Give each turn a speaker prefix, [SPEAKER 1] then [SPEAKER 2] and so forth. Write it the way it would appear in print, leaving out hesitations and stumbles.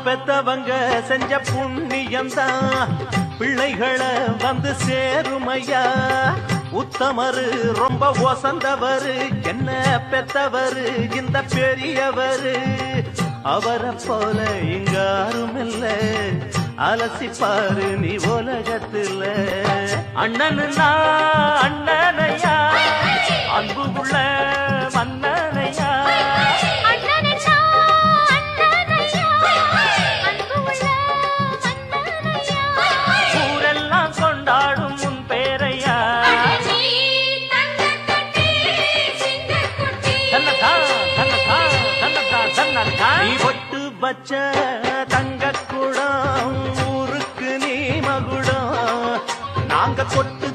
[SPEAKER 1] பெத்தவங்க செஞ்ச புண்ணியம்தான் பிள்ளைகளை வந்து சேருமையா. உத்தமரு ரொம்ப ஒசந்தவரு என்ன பெத்தவரு இந்த பெரியவரு. அவரை போல இங்காரும் இல்ல அலசிப்பாரு நீ உலகத்துல. அண்ணனுன்னா அண்ணனையா அன்பு உள்ள மன்னனையா. ஊரெல்லாம் கொண்டாடும் உன் பேரையா. நீ பொட்டு வச்ச தங்க குடம் ஊருக்கு நீ மகுடம். நாங்க கொட்டு